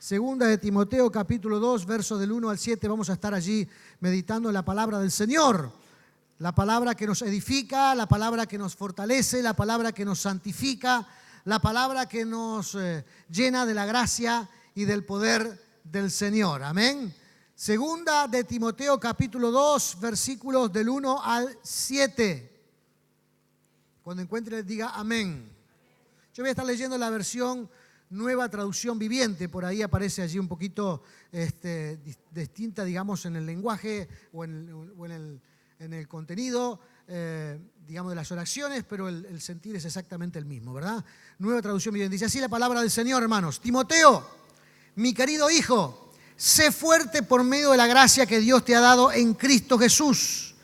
Segunda de Timoteo, capítulo 2, versos del 1 al 7. Vamos a estar allí meditando en la palabra del Señor. La palabra que nos edifica, la palabra que nos fortalece, la palabra que nos santifica, la palabra que nos llena de la gracia y del poder del Señor. Amén. Segunda de Timoteo, capítulo 2, versículos del 1 al 7. Cuando encuentre, diga amén. Yo voy a estar leyendo la versión Nueva Traducción Viviente. Por ahí aparece allí un poquito distinta, digamos, en el lenguaje o en el contenido, digamos, de las oraciones, pero el sentir es exactamente el mismo, ¿verdad? Nueva Traducción Viviente. Dice así la palabra del Señor, hermanos. Timoteo, mi querido hijo, sé fuerte por medio de la gracia que Dios te ha dado en Cristo Jesús.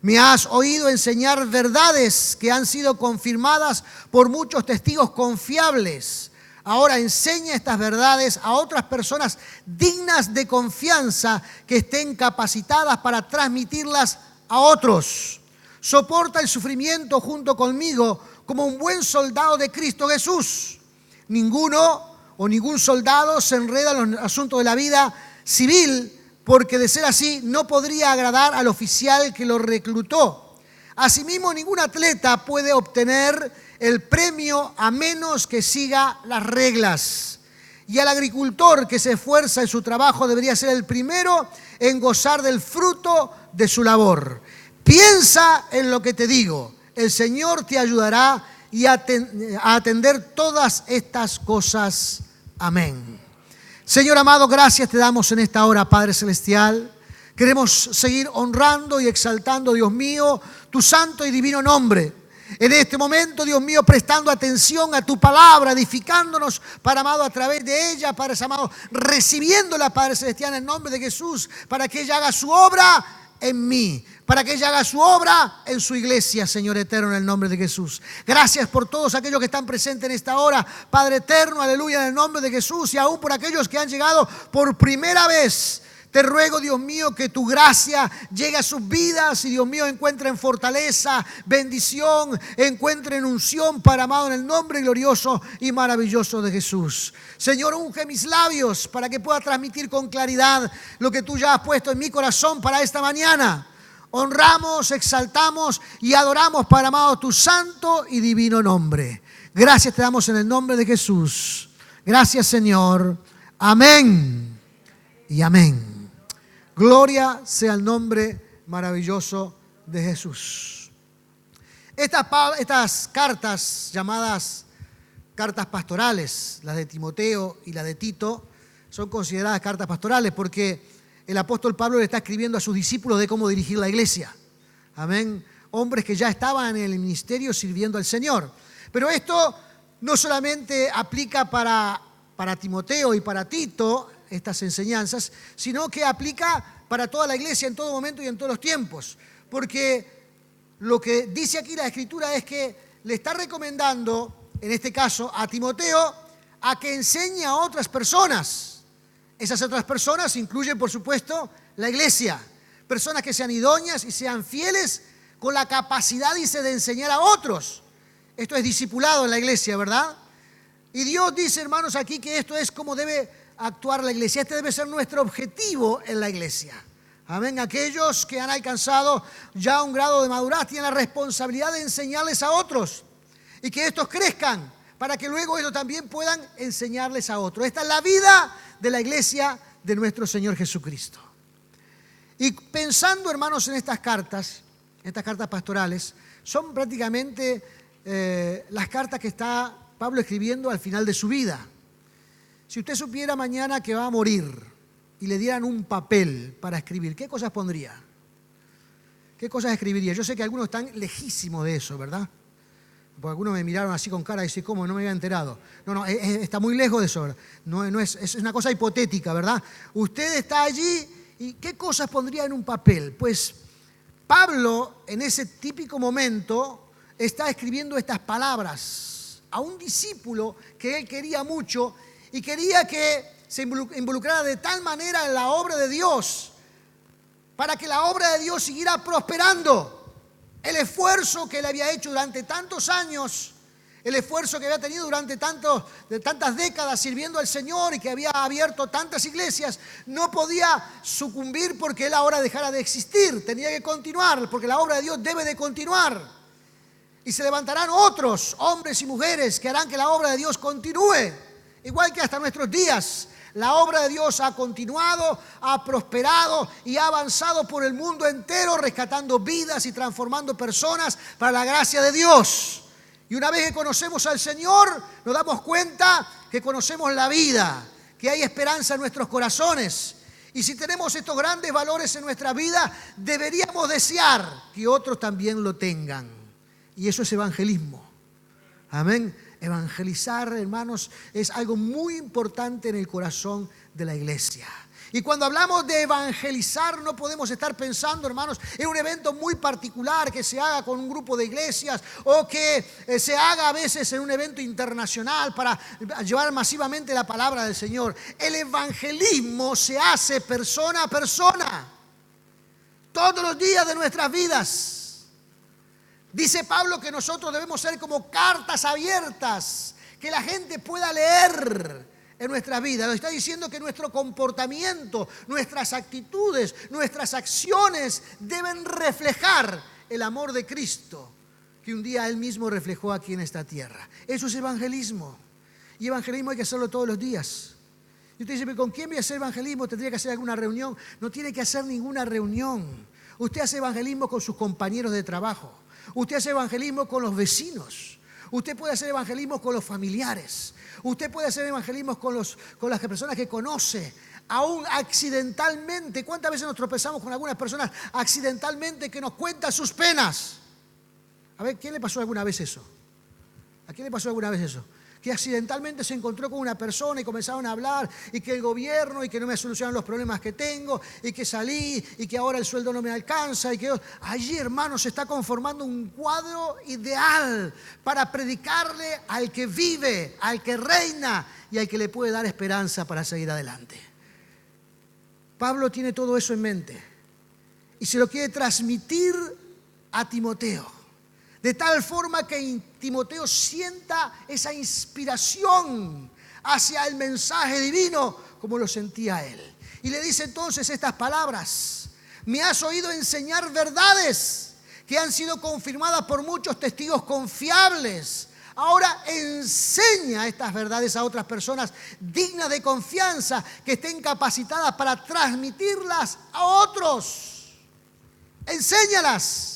Me has oído enseñar verdades que han sido confirmadas por muchos testigos confiables. Ahora enseña estas verdades a otras personas dignas de confianza que estén capacitadas para transmitirlas a otros. Soporta el sufrimiento junto conmigo como un buen soldado de Cristo Jesús. Ningún soldado se enreda en los asuntos de la vida civil, porque de ser así no podría agradar al oficial que lo reclutó. Asimismo, ningún atleta puede obtener el premio a menos que siga las reglas. Y al agricultor que se esfuerza en su trabajo debería ser el primero en gozar del fruto de su labor. Piensa en lo que te digo. El Señor te ayudará a atender todas estas cosas. Amén. Señor amado, gracias te damos en esta hora, Padre Celestial. Queremos seguir honrando y exaltando, Dios mío, tu santo y divino nombre. En este momento, Dios mío, prestando atención a tu palabra, edificándonos, Padre amado, a través de ella, Padre amado, recibiéndola, Padre Celestial, en el nombre de Jesús, para que ella haga su obra en mí, para que ella haga su obra en su iglesia, Señor eterno, en el nombre de Jesús. Gracias por todos aquellos que están presentes en esta hora, Padre eterno, aleluya, en el nombre de Jesús, y aún por aquellos que han llegado por primera vez. Te ruego, Dios mío, que tu gracia llegue a sus vidas y, Dios mío, encuentren fortaleza, bendición, encuentren unción, Padre amado, en el nombre glorioso y maravilloso de Jesús. Señor, unge mis labios para que pueda transmitir con claridad lo que tú ya has puesto en mi corazón para esta mañana. Honramos, exaltamos y adoramos, Padre amado, tu santo y divino nombre. Gracias te damos en el nombre de Jesús. Gracias, Señor. Amén y amén. Gloria sea el nombre maravilloso de Jesús. Estas cartas llamadas cartas pastorales, las de Timoteo y la de Tito, son consideradas cartas pastorales porque el apóstol Pablo le está escribiendo a sus discípulos de cómo dirigir la iglesia. Amén. Hombres que ya estaban en el ministerio sirviendo al Señor. Pero esto no solamente aplica para Timoteo y para Tito, estas enseñanzas, sino que aplica para toda la iglesia en todo momento y en todos los tiempos. Porque lo que dice aquí la Escritura es que le está recomendando, en este caso, a Timoteo, a que enseñe a otras personas. Esas otras personas incluyen, por supuesto, la iglesia. Personas que sean idóneas y sean fieles con la capacidad, dice, de enseñar a otros. Esto es discipulado en la iglesia, ¿verdad? Y Dios dice, hermanos, aquí que esto es como debe actuar la iglesia. Este debe ser nuestro objetivo en la iglesia. Amén. Aquellos que han alcanzado ya un grado de madurez tienen la responsabilidad de enseñarles a otros y que estos crezcan para que luego ellos también puedan enseñarles a otros. Esta es la vida de la iglesia de nuestro Señor Jesucristo. Y pensando, hermanos, en estas cartas pastorales, son prácticamente las cartas que está Pablo escribiendo al final de su vida. Si usted supiera mañana que va a morir y le dieran un papel para escribir, ¿qué cosas pondría? ¿Qué cosas escribiría? Yo sé que algunos están lejísimos de eso, ¿verdad? Porque algunos me miraron así con cara y dicen, ¿cómo? No me había enterado. No, está muy lejos de eso, ¿verdad? No es una cosa hipotética, ¿verdad? Usted está allí y ¿qué cosas pondría en un papel? Pues Pablo, en ese típico momento, está escribiendo estas palabras a un discípulo que él quería mucho y quería que se involucrara de tal manera en la obra de Dios para que la obra de Dios siguiera prosperando. El esfuerzo que él había hecho durante tantos años el esfuerzo que había tenido durante tantas décadas sirviendo al Señor y que había abierto tantas iglesias, no podía sucumbir porque Él ahora dejara de existir. Tenía que continuar, porque la obra de Dios debe de continuar. Y se levantarán otros hombres y mujeres que harán que la obra de Dios continúe, igual que hasta nuestros días. La obra de Dios ha continuado, ha prosperado y ha avanzado por el mundo entero, rescatando vidas y transformando personas para la gracia de Dios. Y una vez que conocemos al Señor, nos damos cuenta que conocemos la vida, que hay esperanza en nuestros corazones. Y si tenemos estos grandes valores en nuestra vida, deberíamos desear que otros también lo tengan. Y eso es evangelismo. Amén. Evangelizar, hermanos, es algo muy importante en el corazón de la iglesia. Y cuando hablamos de evangelizar, no podemos estar pensando, hermanos, en un evento muy particular que se haga con un grupo de iglesias o que se haga a veces en un evento internacional para llevar masivamente la palabra del Señor. El evangelismo se hace persona a persona, todos los días de nuestras vidas. Dice Pablo que nosotros debemos ser como cartas abiertas que la gente pueda leer en nuestra vida. Nos está diciendo que nuestro comportamiento, nuestras actitudes, nuestras acciones deben reflejar el amor de Cristo que un día Él mismo reflejó aquí en esta tierra. Eso es evangelismo. Y evangelismo hay que hacerlo todos los días. Y usted dice, ¿con quién voy a hacer evangelismo? ¿Tendría que hacer alguna reunión? No tiene que hacer ninguna reunión. Usted hace evangelismo con sus compañeros de trabajo. Usted hace evangelismo con los vecinos. Usted puede hacer evangelismo con los familiares. Usted puede hacer evangelismo con las personas que conoce, aún accidentalmente. ¿Cuántas veces nos tropezamos con algunas personas accidentalmente que nos cuentan sus penas? A ver, ¿quién le pasó alguna vez eso? ¿A quién le pasó alguna vez eso? Que accidentalmente se encontró con una persona y comenzaron a hablar y que el gobierno y que no me solucionan los problemas que tengo y que salí y que ahora el sueldo no me alcanza y que allí, hermano, se está conformando un cuadro ideal para predicarle al que vive, al que reina y al que le puede dar esperanza para seguir adelante. Pablo tiene todo eso en mente y se lo quiere transmitir a Timoteo. De tal forma que Timoteo sienta esa inspiración hacia el mensaje divino como lo sentía él. Y le dice entonces estas palabras: me has oído enseñar verdades que han sido confirmadas por muchos testigos confiables. Ahora enseña estas verdades a otras personas dignas de confianza que estén capacitadas para transmitirlas a otros. Enséñalas.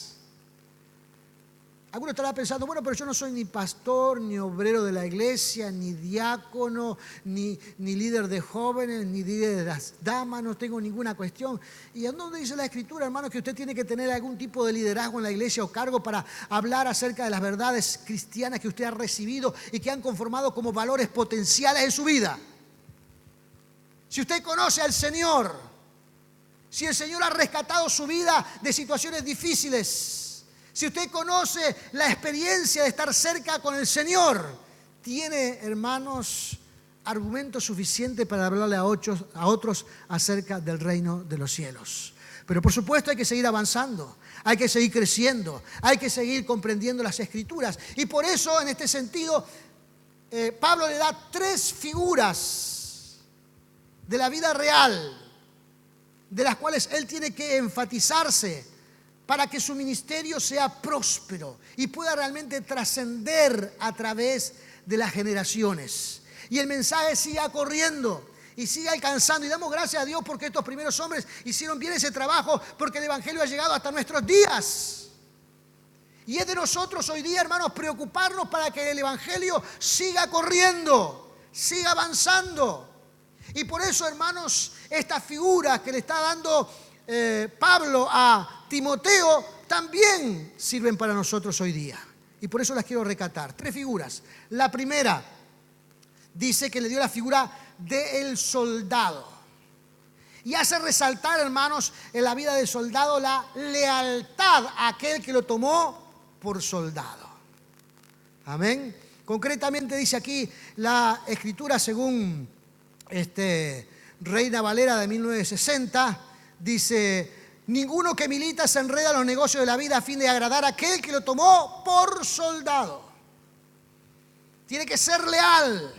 Algunos estarán pensando, bueno, pero yo no soy ni pastor, ni obrero de la iglesia, ni diácono, ni líder de jóvenes, ni líder de las damas, no tengo ninguna cuestión. ¿Y en dónde dice la Escritura, hermano, que usted tiene que tener algún tipo de liderazgo en la iglesia o cargo para hablar acerca de las verdades cristianas que usted ha recibido y que han conformado como valores potenciales en su vida? Si usted conoce al Señor, si el Señor ha rescatado su vida de situaciones difíciles, si usted conoce la experiencia de estar cerca con el Señor, tiene, hermanos, argumentos suficientes para hablarle a otros acerca del reino de los cielos. Pero por supuesto hay que seguir avanzando, hay que seguir creciendo, hay que seguir comprendiendo las Escrituras. Y por eso, en este sentido, Pablo le da 3 figuras de la vida real, de las cuales él tiene que enfatizarse para que su ministerio sea próspero y pueda realmente trascender a través de las generaciones. Y el mensaje siga corriendo y siga alcanzando. Y damos gracias a Dios porque estos primeros hombres hicieron bien ese trabajo, porque el Evangelio ha llegado hasta nuestros días. Y es de nosotros hoy día, hermanos, preocuparnos para que el Evangelio siga corriendo, siga avanzando. Y por eso, hermanos, estas figuras que le está dando Pablo a Timoteo también sirven para nosotros hoy día. Y por eso las quiero recatar. 3 figuras. La primera dice que le dio la figura del soldado. Y hace resaltar, hermanos, en la vida del soldado la lealtad a aquel que lo tomó por soldado. Amén. Concretamente dice aquí la Escritura según Reina Valera de 1960, dice: ninguno que milita se enreda en los negocios de la vida a fin de agradar a aquel que lo tomó por soldado. Tiene que ser leal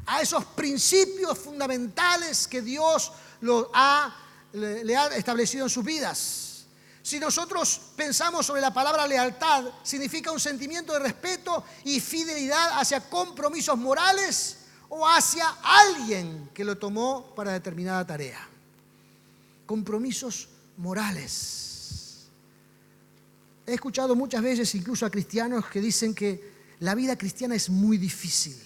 a esos principios fundamentales que Dios le ha establecido en sus vidas. Si nosotros pensamos sobre la palabra lealtad, significa un sentimiento de respeto y fidelidad hacia compromisos morales o hacia alguien que lo tomó para determinada tarea. Compromisos morales. He escuchado muchas veces incluso a cristianos que dicen que la vida cristiana es muy difícil.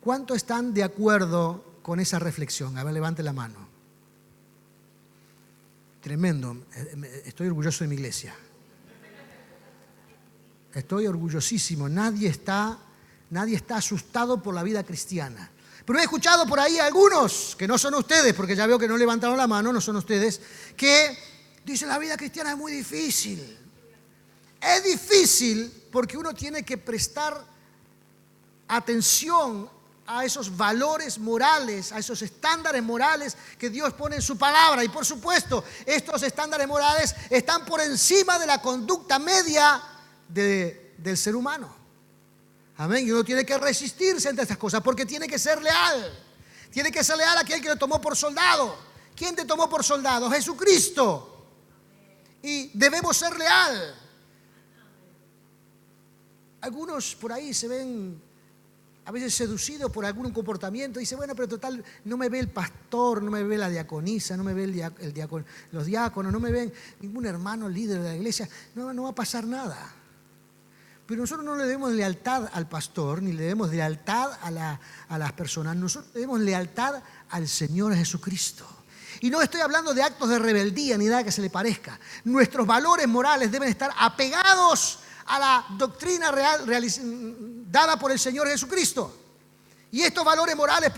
¿Cuántos están de acuerdo con esa reflexión? A ver, levante la mano. Tremendo. Estoy orgulloso de mi iglesia. Estoy orgullosísimo. Nadie está asustado por la vida cristiana. Pero he escuchado por ahí a algunos, que no son ustedes, porque ya veo que no levantaron la mano, no son ustedes, que dicen la vida cristiana es muy difícil. Es difícil porque uno tiene que prestar atención a esos valores morales, a esos estándares morales que Dios pone en su palabra. Y por supuesto, estos estándares morales están por encima de la conducta media del ser humano. Amén. Y uno tiene que resistirse ante estas cosas porque tiene que ser leal. Tiene que ser leal a aquel que lo tomó por soldado. ¿Quién te tomó por soldado? Jesucristo. Y debemos ser leal. Algunos por ahí se ven a veces seducidos por algún comportamiento. Dice, bueno, pero total, no me ve el pastor, no me ve la diaconisa, no me ve los diáconos, no me ven ningún hermano líder de la iglesia. No va a pasar nada. Pero nosotros no le debemos lealtad al pastor, ni le debemos lealtad a las personas. Nosotros le debemos lealtad al Señor Jesucristo. Y no estoy hablando de actos de rebeldía ni nada que se le parezca. Nuestros valores morales deben estar apegados a la doctrina dada por el Señor Jesucristo. Y estos valores morales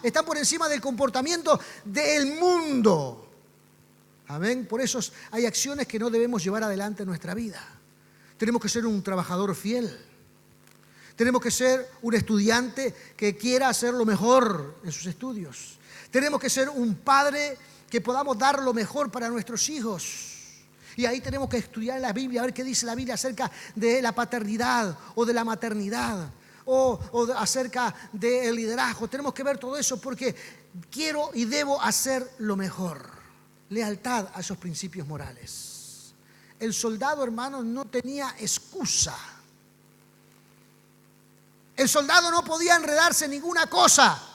están por encima del comportamiento del mundo. Amén. Por eso hay acciones que no debemos llevar adelante en nuestra vida. Tenemos que ser un trabajador fiel. Tenemos que ser un estudiante que quiera hacer lo mejor en sus estudios. Tenemos que ser un padre que podamos dar lo mejor para nuestros hijos. Y ahí tenemos que estudiar la Biblia, a ver qué dice la Biblia acerca de la paternidad o de la maternidad o acerca del liderazgo. Tenemos que ver todo eso porque quiero y debo hacer lo mejor. Lealtad a esos principios morales. El soldado, hermanos, no tenía excusa. El soldado no podía enredarse en ninguna cosa.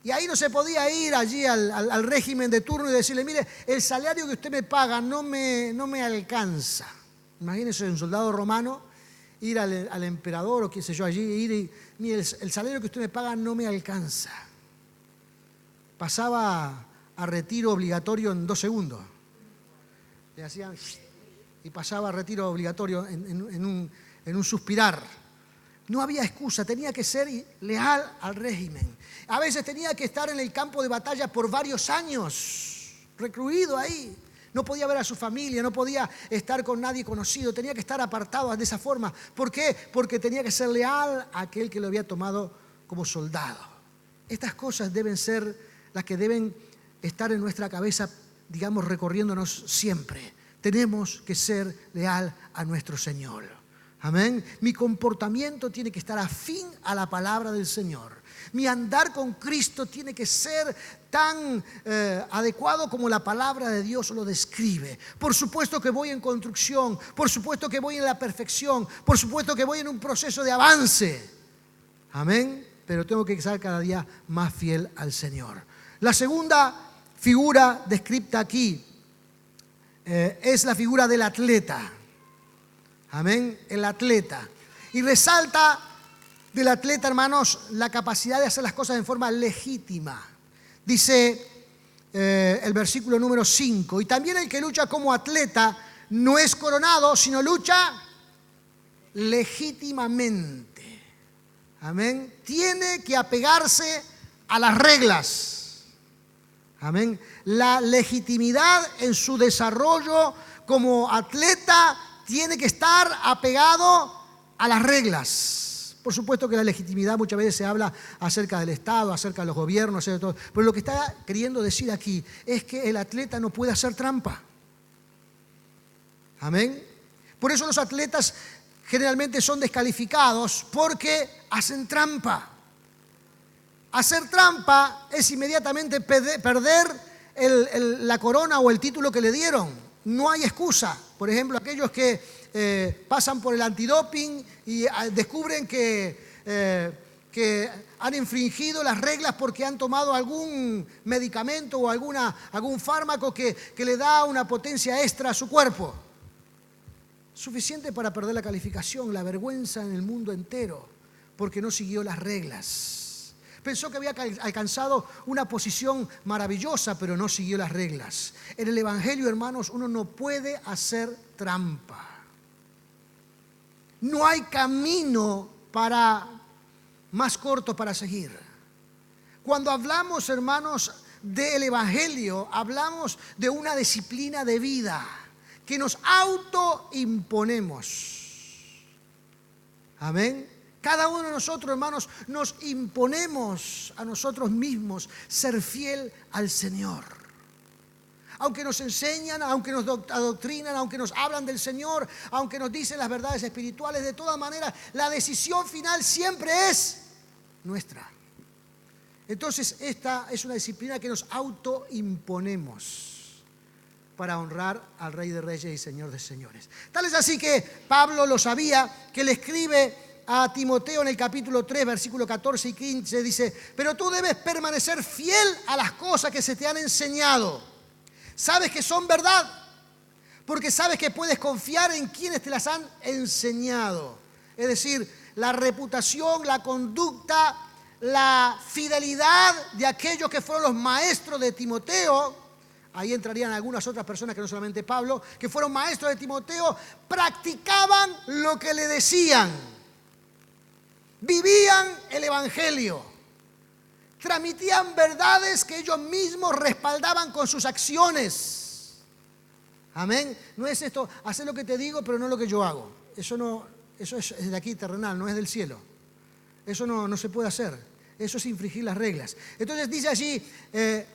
Y ahí no se podía ir allí al régimen de turno y decirle, mire, el salario que usted me paga no me alcanza. Imagínense un soldado romano, ir al emperador o qué sé yo allí, ir y, mire, el salario que usted me paga no me alcanza. Pasaba a retiro obligatorio en 2 segundos. Le hacían y pasaba a retiro obligatorio en un suspirar. No había excusa, tenía que ser leal al régimen. A veces tenía que estar en el campo de batalla por varios años, recluido ahí. No podía ver a su familia, no podía estar con nadie conocido, tenía que estar apartado de esa forma. ¿Por qué? Porque tenía que ser leal a aquel que lo había tomado como soldado. Estas cosas deben ser las que deben estar en nuestra cabeza, digamos, recorriéndonos siempre. Tenemos que ser leal a nuestro Señor. Amén. Mi comportamiento tiene que estar afín a la palabra del Señor. Mi andar con Cristo tiene que ser tan adecuado como la palabra de Dios lo describe. Por supuesto que voy en construcción, por supuesto que voy en la perfección, por supuesto que voy en un proceso de avance. Amén. Pero tengo que ser cada día más fiel al Señor. La segunda figura descrita aquí es la figura del atleta. Amén, el atleta. Y resalta del atleta, hermanos, la capacidad de hacer las cosas en forma legítima. Dice el versículo número 5. Y también el que lucha como atleta no es coronado, sino lucha legítimamente. Amén. Tiene que apegarse a las reglas. Amén. La legitimidad en su desarrollo como atleta tiene que estar apegado a las reglas. Por supuesto que la legitimidad muchas veces se habla acerca del Estado, acerca de los gobiernos, acerca de todo. Pero lo que está queriendo decir aquí es que el atleta no puede hacer trampa. Amén. Por eso los atletas generalmente son descalificados porque hacen trampa. Hacer trampa es inmediatamente perder la corona o el título que le dieron. No hay excusa. Por ejemplo, aquellos que pasan por el antidoping y descubren que han infringido las reglas porque han tomado algún medicamento o algún fármaco que le da una potencia extra a su cuerpo. Suficiente para perder la calificación, la vergüenza en el mundo entero, porque no siguió las reglas. Pensó que había alcanzado una posición maravillosa, pero no siguió las reglas. En el Evangelio, hermanos, uno no puede hacer trampa. No hay camino más corto para seguir. Cuando hablamos, hermanos, del Evangelio, hablamos de una disciplina de vida que nos autoimponemos. Amén. Cada uno de nosotros, hermanos, nos imponemos a nosotros mismos ser fiel al Señor. Aunque nos enseñan, aunque nos adoctrinan, aunque nos hablan del Señor, aunque nos dicen las verdades espirituales, de todas maneras, la decisión final siempre es nuestra. Entonces, esta es una disciplina que nos autoimponemos para honrar al Rey de Reyes y Señor de Señores. Tal es así que Pablo lo sabía, que le escribe a Timoteo en el capítulo 3, versículo 14 y 15, dice: pero tú debes permanecer fiel a las cosas que se te han enseñado. Sabes que son verdad, porque sabes que puedes confiar en quienes te las han enseñado. Es decir, la reputación, la conducta, la fidelidad de aquellos que fueron los maestros de Timoteo. Ahí entrarían algunas otras personas que no solamente Pablo, que fueron maestros de Timoteo, practicaban lo que le decían. Vivían el Evangelio. Transmitían verdades que ellos mismos respaldaban con sus acciones. Amén. No es esto, hacer lo que te digo, pero no lo que yo hago. Eso es de aquí terrenal, no es del cielo. Eso no se puede hacer. Eso es infringir las reglas. Entonces dice allí,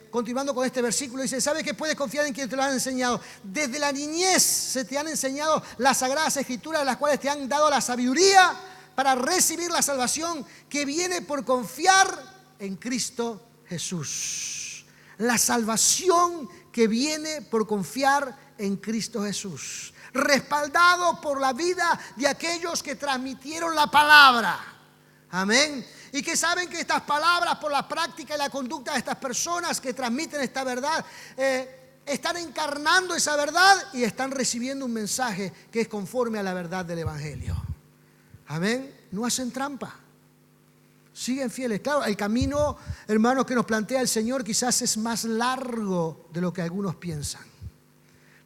continuando con este versículo, dice: ¿sabes que puedes confiar en quien te lo han enseñado? Desde la niñez se te han enseñado las sagradas escrituras, las cuales te han dado la sabiduría para recibir la salvación que viene por confiar en Cristo Jesús. La salvación que viene por confiar en Cristo Jesús. Respaldado por la vida de aquellos que transmitieron la palabra. Amén. Y que saben que estas palabras, por la práctica y la conducta de estas personas que transmiten esta verdad, están encarnando esa verdad y están recibiendo un mensaje que es conforme a la verdad del Evangelio. Amén. No hacen trampa. Siguen fieles. Claro, el camino, hermanos, que nos plantea el Señor quizás es más largo de lo que algunos piensan.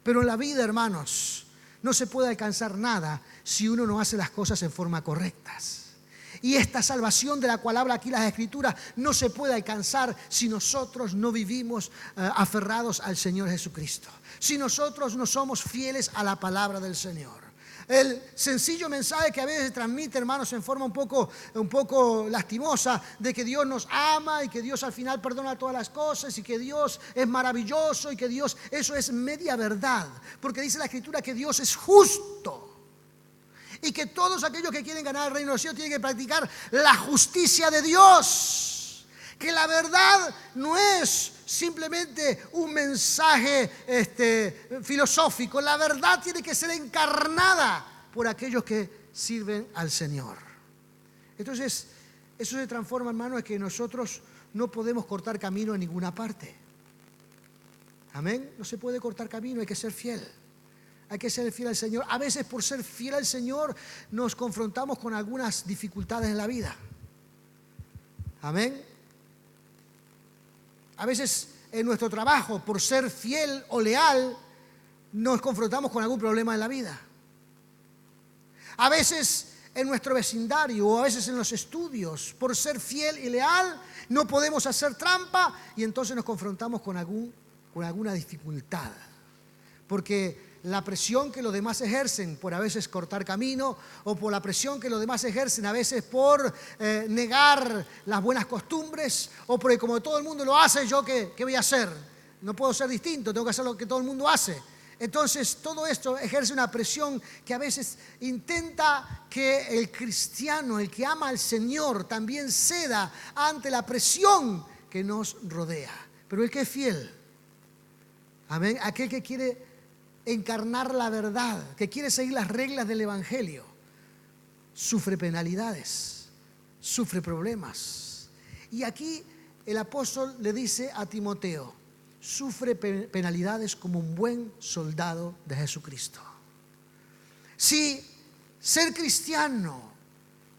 Pero en la vida, hermanos, no se puede alcanzar nada si uno no hace las cosas en forma correctas. Y esta salvación de la cual habla aquí las Escrituras no se puede alcanzar si nosotros no vivimos aferrados al Señor Jesucristo. Si nosotros no somos fieles a la palabra del Señor. El sencillo mensaje que a veces se transmite, hermanos, en forma un poco lastimosa, de que Dios nos ama y que Dios al final perdona todas las cosas y que Dios es maravilloso y que Dios, eso es media verdad. Porque dice la Escritura que Dios es justo. Y que todos aquellos que quieren ganar el reino de los cielos tienen que practicar la justicia de Dios. Que la verdad no es simplemente un mensaje filosófico. La verdad tiene que ser encarnada por aquellos que sirven al Señor. Entonces, eso se transforma, hermano, en que nosotros no podemos cortar camino en ninguna parte. Amén. No se puede cortar camino, hay que ser fiel. Hay que ser fiel al Señor. A veces, por ser fiel al Señor, nos confrontamos con algunas dificultades en la vida. Amén. A veces en nuestro trabajo, por ser fiel o leal, nos confrontamos con algún problema en la vida. A veces en nuestro vecindario o a veces en los estudios, por ser fiel y leal, no podemos hacer trampa y entonces nos confrontamos con alguna dificultad. Porque la presión que los demás ejercen por a veces cortar camino o por la presión que los demás ejercen a veces por negar las buenas costumbres o porque como todo el mundo lo hace, yo ¿qué voy a hacer? No puedo ser distinto, tengo que hacer lo que todo el mundo hace. Entonces todo esto ejerce una presión que a veces intenta que el cristiano, el que ama al Señor, también ceda ante la presión que nos rodea. Pero el que es fiel, amén, aquel que quiere encarnar la verdad, que quiere seguir las reglas del Evangelio, sufre penalidades, sufre problemas. Y aquí el apóstol le dice a Timoteo: sufre penalidades como un buen soldado de Jesucristo. Si ser cristiano,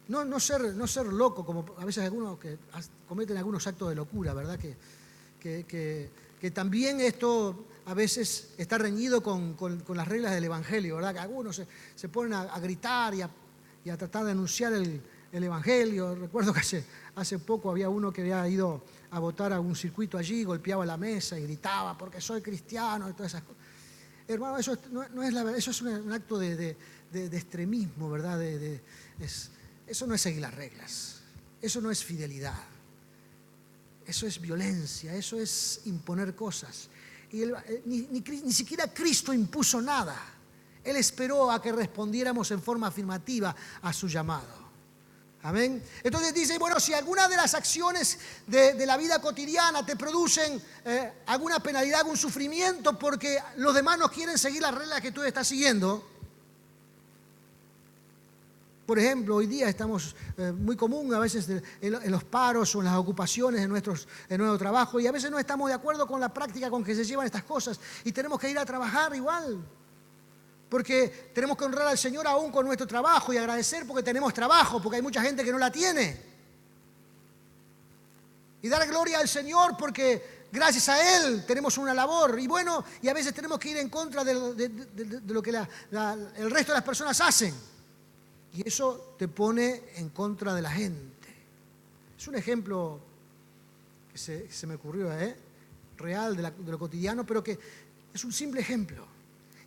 no ser loco, como a veces algunos que cometen algunos actos de locura, ¿verdad? Que también esto a veces está reñido con las reglas del Evangelio, ¿verdad? Que algunos se ponen a gritar y a tratar de anunciar el Evangelio. Recuerdo que hace poco había uno que había ido a votar a un circuito allí, golpeaba la mesa y gritaba: porque soy cristiano, y todas esas cosas. Hermano, eso no es la verdad, eso es un acto de extremismo, ¿verdad? Eso no es seguir las reglas, eso no es fidelidad, eso es violencia, eso es imponer cosas. Y ni siquiera Cristo impuso nada. Él esperó a que respondiéramos en forma afirmativa a su llamado. Amén. Entonces dice, bueno, si alguna de las acciones de la vida cotidiana te producen alguna penalidad, algún sufrimiento, porque los demás no quieren seguir las reglas que tú estás siguiendo. Por ejemplo, hoy día estamos muy común a veces en los paros o en las ocupaciones de nuestro trabajo, y a veces no estamos de acuerdo con la práctica con que se llevan estas cosas y tenemos que ir a trabajar igual. Porque tenemos que honrar al Señor aún con nuestro trabajo y agradecer porque tenemos trabajo, porque hay mucha gente que no la tiene. Y dar gloria al Señor porque gracias a Él tenemos una labor. Y bueno, y a veces tenemos que ir en contra de lo que el resto de las personas hacen. Y eso te pone en contra de la gente. Es un ejemplo que se me ocurrió, real de lo cotidiano, pero que es un simple ejemplo.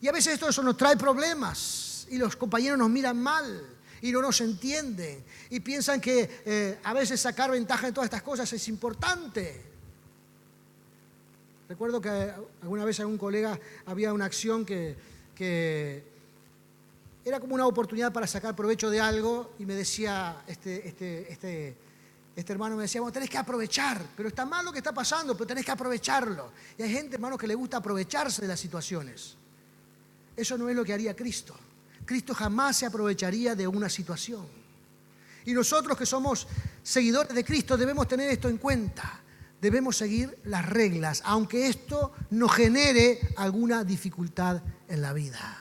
Y a veces eso nos trae problemas y los compañeros nos miran mal y no nos entienden y piensan que a veces sacar ventaja de todas estas cosas es importante. Recuerdo que alguna vez algún colega había una acción que era como una oportunidad para sacar provecho de algo y me decía este hermano me decía: bueno, tenés que aprovechar, pero está mal lo que está pasando, pero tenés que aprovecharlo. Y hay gente, hermano, que le gusta aprovecharse de las situaciones. Eso no es lo que haría Cristo. Cristo jamás se aprovecharía de una situación. Y nosotros que somos seguidores de Cristo debemos tener esto en cuenta. Debemos seguir las reglas, aunque esto nos genere alguna dificultad en la vida.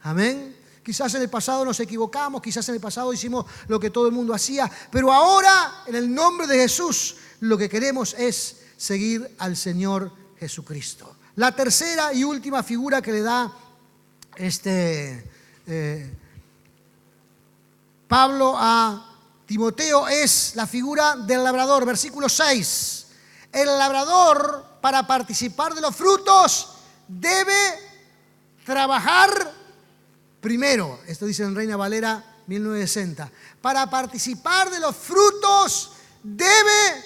Amén. Quizás en el pasado nos equivocamos, quizás en el pasado hicimos lo que todo el mundo hacía, pero ahora, en el nombre de Jesús, lo que queremos es seguir al Señor Jesucristo. La tercera y última figura que le da Pablo a Timoteo es la figura del labrador. Versículo 6. El labrador, para participar de los frutos, debe trabajar primero. Esto dice en Reina Valera 1960. Para participar de los frutos debe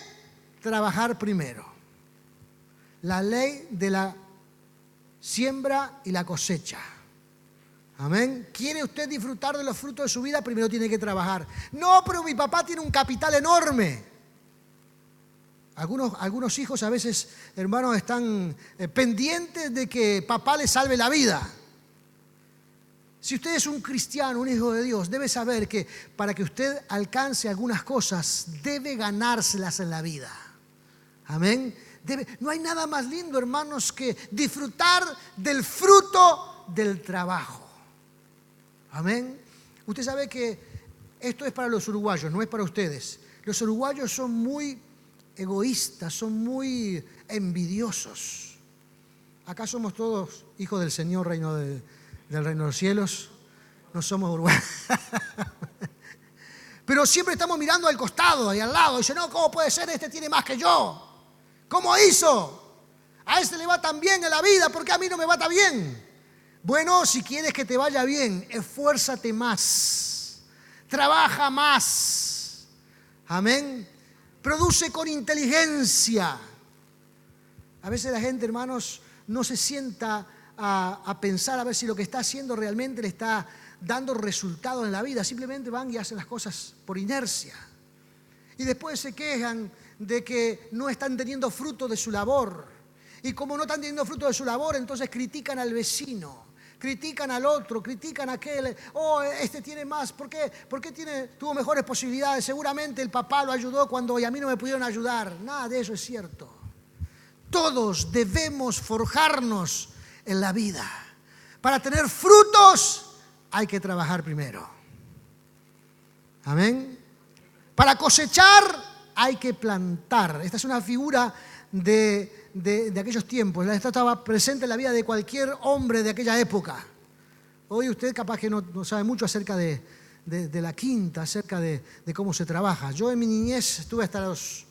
trabajar primero. La ley de la siembra y la cosecha. Amén. ¿Quiere usted disfrutar de los frutos de su vida? Primero tiene que trabajar. No, pero mi papá tiene un capital enorme. Algunos hijos a veces, hermanos, están pendientes de que papá les salve la vida. Si usted es un cristiano, un hijo de Dios, debe saber que para que usted alcance algunas cosas, debe ganárselas en la vida. Amén. No hay nada más lindo, hermanos, que disfrutar del fruto del trabajo. Amén. Usted sabe que esto es para los uruguayos, no es para ustedes. Los uruguayos son muy egoístas, son muy envidiosos. Acá somos todos hijos del Señor, del reino de los cielos. No somos uruguayos. Pero siempre estamos mirando al costado y al lado. Dice, no, ¿cómo puede ser? Este tiene más que yo. ¿Cómo hizo? A este le va tan bien en la vida, ¿por qué a mí no me va tan bien? Bueno, si quieres que te vaya bien, esfuérzate más, trabaja más, amén, produce con inteligencia. A veces la gente, hermanos, no se sienta a pensar a ver si lo que está haciendo realmente le está dando resultados en la vida. Simplemente van y hacen las cosas por inercia. Y después se quejan de que no están teniendo fruto de su labor. Y como no están teniendo fruto de su labor, entonces critican al vecino, critican al otro, critican a aquel. Oh, este tiene más. ¿Por qué? Porque tuvo mejores posibilidades. Seguramente el papá lo ayudó cuando a mí no me pudieron ayudar. Nada de eso es cierto. Todos debemos forjarnos en la vida. Para tener frutos hay que trabajar primero. Amén. Para cosechar hay que plantar. Esta es una figura de aquellos tiempos. Esta estaba presente en la vida de cualquier hombre de aquella época. Hoy usted capaz que no sabe mucho acerca de la quinta, acerca de cómo se trabaja. Yo en mi niñez estuve hasta los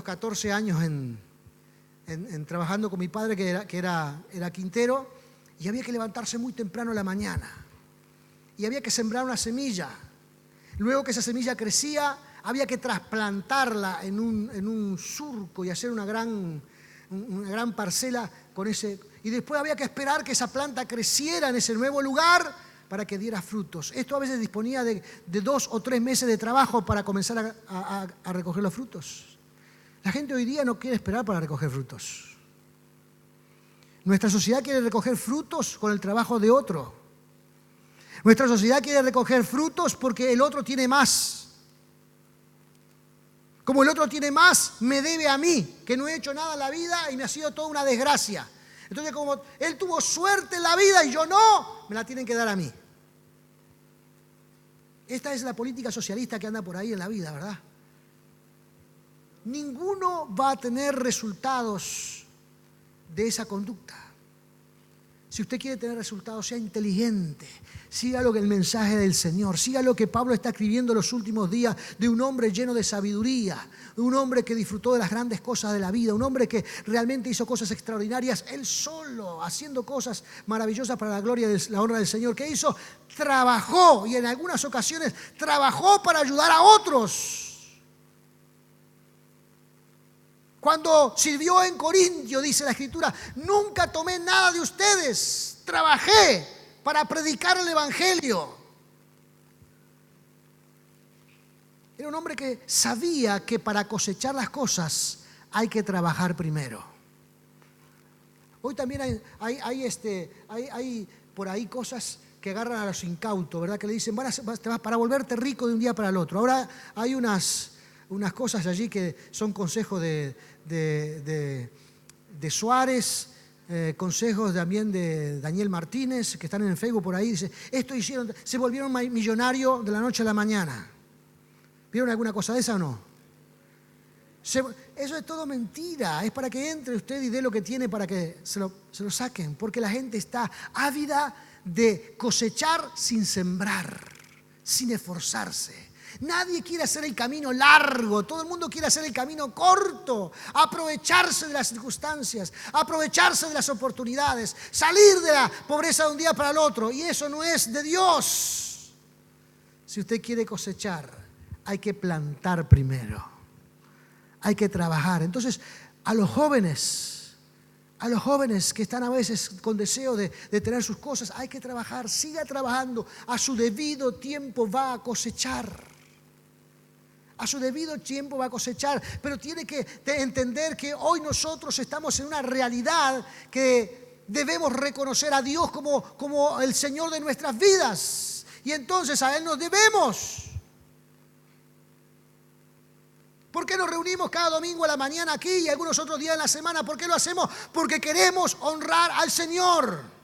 14 años trabajando con mi padre, que era quintero, y había que levantarse muy temprano en la mañana. Y había que sembrar una semilla. Luego que esa semilla crecía, había que trasplantarla en un surco y hacer una gran parcela con ese. Y después había que esperar que esa planta creciera en ese nuevo lugar para que diera frutos. Esto a veces disponía de 2 o 3 meses de trabajo para comenzar a recoger los frutos. La gente hoy día no quiere esperar para recoger frutos. Nuestra sociedad quiere recoger frutos con el trabajo de otro. Nuestra sociedad quiere recoger frutos porque el otro tiene más. Como el otro tiene más, me debe a mí, que no he hecho nada en la vida y me ha sido toda una desgracia. Entonces, como él tuvo suerte en la vida y yo no, me la tienen que dar a mí. Esta es la política socialista que anda por ahí en la vida, ¿verdad? Ninguno va a tener resultados de esa conducta. Si usted quiere tener resultados, sea inteligente, siga lo que el mensaje del Señor, siga lo que Pablo está escribiendo en los últimos días de un hombre lleno de sabiduría, de un hombre que disfrutó de las grandes cosas de la vida, un hombre que realmente hizo cosas extraordinarias, él solo, haciendo cosas maravillosas para la gloria y la honra del Señor. ¿Qué hizo? Trabajó, y en algunas ocasiones trabajó para ayudar a otros. Cuando sirvió en Corintio, dice la Escritura, nunca tomé nada de ustedes, trabajé para predicar el Evangelio. Era un hombre que sabía que para cosechar las cosas hay que trabajar primero. Hoy también hay por ahí cosas que agarran a los incautos, ¿verdad? Que le dicen, para volverte rico de un día para el otro. Ahora hay unas cosas allí que son consejos de Suárez, consejos también de Daniel Martínez, que están en el Facebook por ahí. Dice, esto hicieron, se volvieron millonarios de la noche a la mañana. ¿Vieron alguna cosa de esa o no? Eso es todo mentira. Es para que entre usted y dé lo que tiene para que se lo saquen. Porque la gente está ávida de cosechar sin sembrar, sin esforzarse. Nadie quiere hacer el camino largo, todo el mundo quiere hacer el camino corto, aprovecharse de las circunstancias, aprovecharse de las oportunidades, salir de la pobreza de un día para el otro, y eso no es de Dios. Si usted quiere cosechar, hay que plantar primero, hay que trabajar. Entonces, a los jóvenes que están a veces con deseo de tener sus cosas, hay que trabajar, siga trabajando, a su debido tiempo va a cosechar. A su debido tiempo va a cosechar, pero tiene que entender que hoy nosotros estamos en una realidad que debemos reconocer a Dios como el Señor de nuestras vidas. Y entonces a Él nos debemos. ¿Por qué nos reunimos cada domingo a la mañana aquí y algunos otros días en la semana? ¿Por qué lo hacemos? Porque queremos honrar al Señor.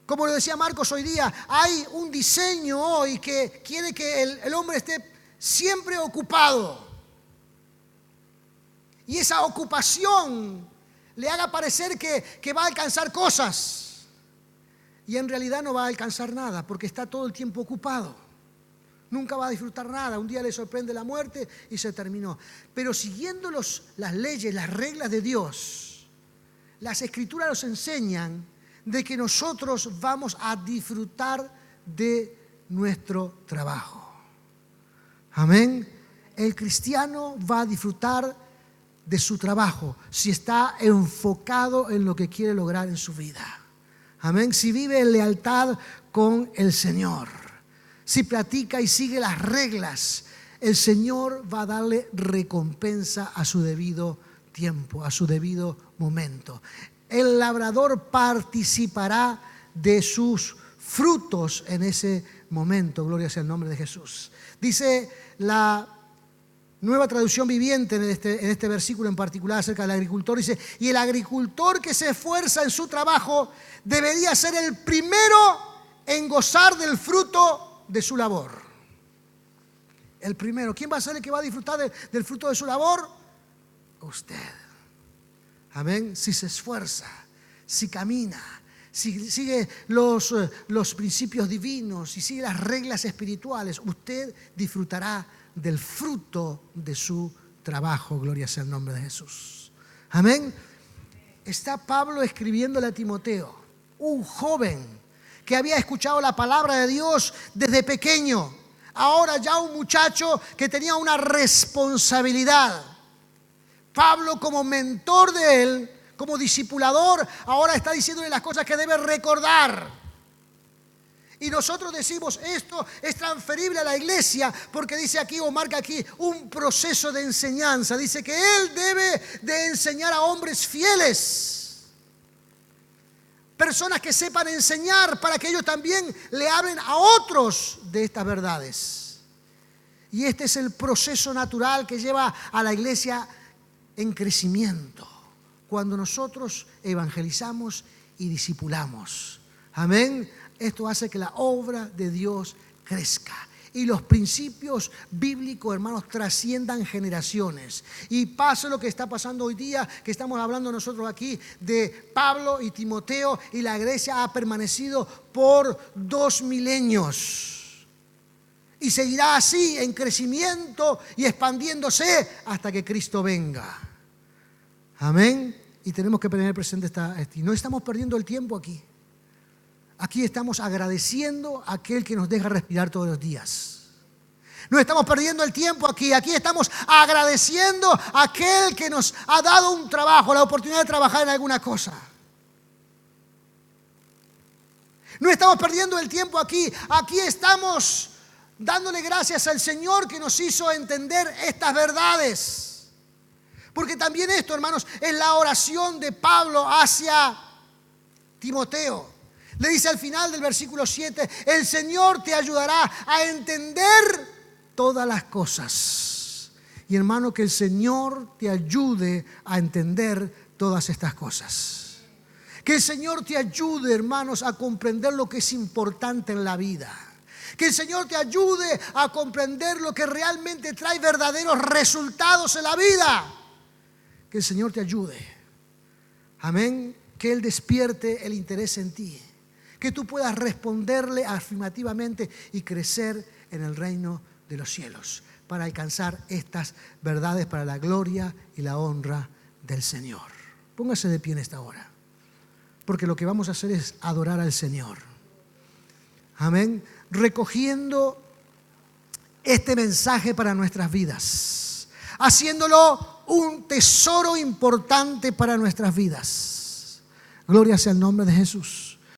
Como lo decía Marcos hoy día, hay un diseño hoy que quiere que el hombre esté siempre ocupado. Y esa ocupación le haga parecer que va a alcanzar cosas. Y en realidad no va a alcanzar nada porque está todo el tiempo ocupado. Nunca va a disfrutar nada. Un día le sorprende la muerte y se terminó. Pero siguiendo las leyes, las reglas de Dios, las Escrituras nos enseñan de que nosotros vamos a disfrutar de nuestro trabajo. Amén. El cristiano va a disfrutar de su trabajo, si está enfocado en lo que quiere lograr en su vida. Amén. Si vive en lealtad con el Señor, si practica y sigue las reglas, el Señor va a darle recompensa a su debido tiempo, a su debido momento. El labrador participará de sus frutos en ese momento. Gloria sea el nombre de Jesús. Dice la Nueva Traducción Viviente en este versículo en particular acerca del agricultor, dice: y el agricultor que se esfuerza en su trabajo debería ser el primero en gozar del fruto de su labor. El primero. ¿Quién va a ser el que va a disfrutar del fruto de su labor? Usted. Amén. Si se esfuerza, si camina, si sigue los principios divinos, si sigue las reglas espirituales, usted disfrutará del fruto de su trabajo. Gloria sea el nombre de Jesús. Amén. Está Pablo escribiéndole a Timoteo, un joven que había escuchado la palabra de Dios desde pequeño. Ahora ya un muchacho que tenía una responsabilidad. Pablo, como mentor de él, como discipulador, ahora está diciéndole las cosas que debe recordar. Y nosotros decimos, esto es transferible a la iglesia, porque dice aquí o marca aquí un proceso de enseñanza. Dice que él debe de enseñar a hombres fieles, personas que sepan enseñar para que ellos también le hablen a otros de estas verdades. Y este es el proceso natural que lleva a la iglesia en crecimiento, cuando nosotros evangelizamos y discipulamos. Amén. Esto hace que la obra de Dios crezca y los principios bíblicos, hermanos, trasciendan generaciones. Y pasa lo que está pasando hoy día, que estamos hablando nosotros aquí de Pablo y Timoteo, y la iglesia ha permanecido por 2 milenios. Y seguirá así en crecimiento y expandiéndose hasta que Cristo venga. Amén. Y tenemos que tener presente y no estamos perdiendo el tiempo aquí. Aquí estamos agradeciendo a aquel que nos deja respirar todos los días. No estamos perdiendo el tiempo aquí. Aquí estamos agradeciendo a aquel que nos ha dado un trabajo, la oportunidad de trabajar en alguna cosa. No estamos perdiendo el tiempo aquí. Aquí estamos dándole gracias al Señor que nos hizo entender estas verdades. Porque también esto, hermanos, es la oración de Pablo hacia Timoteo. Le dice al final del versículo 7, el Señor te ayudará a entender todas las cosas. Y hermano, que el Señor te ayude a entender todas estas cosas. Que el Señor te ayude, hermanos, a comprender lo que es importante en la vida. Que el Señor te ayude a comprender lo que realmente trae verdaderos resultados en la vida. Que el Señor te ayude. Amén. Que Él despierte el interés en ti. Que tú puedas responderle afirmativamente y crecer en el reino de los cielos para alcanzar estas verdades para la gloria y la honra del Señor. Póngase de pie en esta hora, porque lo que vamos a hacer es adorar al Señor. Amén. Recogiendo este mensaje para nuestras vidas, haciéndolo un tesoro importante para nuestras vidas. Gloria sea el nombre de Jesús.